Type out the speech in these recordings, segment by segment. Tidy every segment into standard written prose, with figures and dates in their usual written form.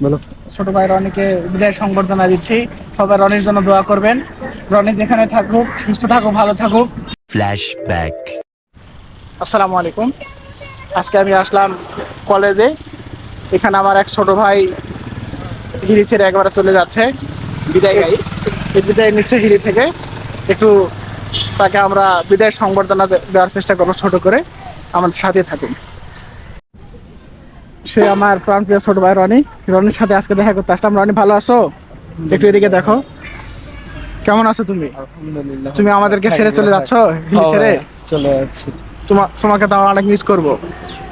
বলো। ছোট ভাই রনিকে বিদায় সংবর্ধনা দিচ্ছি। সবাই রনির জন্য দোয়া করবেন। রনি যেখানে থাকুক, সুস্থ থাকুক, ভালো থাকুক। ফ্ল্যাশব্যাক। আসসালামু আলাইকুম। আজকে আমি আসলাম কলেজে। এখানে আমার এক ছোট ভাই হিলি ছেড়ে একবারে চলে যাচ্ছে, বিদায় গাই। এই বিদায় নিচ্ছে হিলি থেকে। একটু তাকে আমরা বিদায় সংবর্ধনা দেওয়ার চেষ্টা করবো ছোট করে। আমাদের সাথে থাকুন। সে আমার প্রাণপ্রিয় ছোট ভাই রনি। রনির সাথে আজকে দেখা করতে আসলাম। রনি, ভালো আছো? একটু এদিকে দেখো। কেমন আছো তুমি? আলহামদুলিল্লাহ। তুমি আমাদেরকে ছেড়ে চলে যাচ্ছ হিলি ছেড়ে? চলে যাচ্ছি। তোমাকে তো আমার অনেক মিস করবো।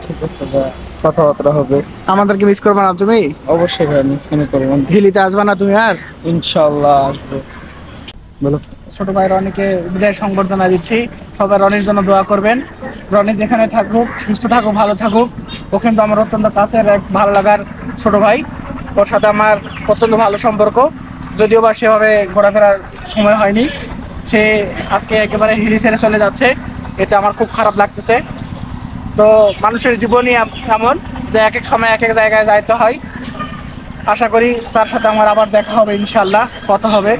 ঠিক আছে ভাই, কথাবার্তা হবে। আমাদেরকে মিস করবে না তুমি? অবশ্যই ভাই, মিস কেন করবো না? হিলিতে আসবে না তুমি আর? ইনশাআল্লাহ আসবো। বলো। ছোট ভাই রনিকে বিদায় সংবর্ধনা দিচ্ছি। সবাই রনির জন্য দোয়া করবেন। রনি যেখানে থাকুক, সুস্থ থাকুক, ভালো থাকুক। ও কিন্তু আমার অত্যন্ত কাছের এক ভালো লাগার ছোট ভাই। ওর সাথে আমার অত্যন্ত ভালো সম্পর্ক, যদিও বা সেভাবে ঘোরাফেরার সময় হয়নি। সে আজকে একেবারে হিলি ছেড়ে চলে যাচ্ছে, এতে আমার খুব খারাপ লাগতেছে। তো মানুষের জীবনই এমন যে এক এক সময় এক এক জায়গায় যাইতে হয়। আশা করি তার সাথে আমার আবার দেখা হবে, ইনশাল্লাহ কথা হবে।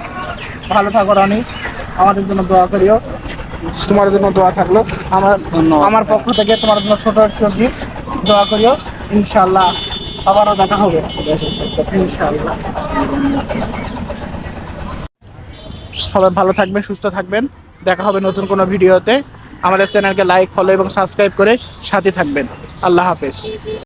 ভালো থাকো রনি, আমাদের জন্য দোয়া করিও। তোমার জন্য দোয়া থাকলো। আমার ধন্যবাদ। আমার পক্ষ থেকে তোমার জন্য ছোট একটু gift, দোয়া করিও। ইনশাল্লাহ আবারও দেখা হবে, ইনশাল্লাহ। সবাই ভালো থাকবেন, সুস্থ থাকবেন। দেখা হবে নতুন কোনো ভিডিওতে। আমাদের চ্যানেলকে লাইক, ফলো এবং সাবস্ক্রাইব করে সাথে থাকবেন। আল্লাহ হাফেজ।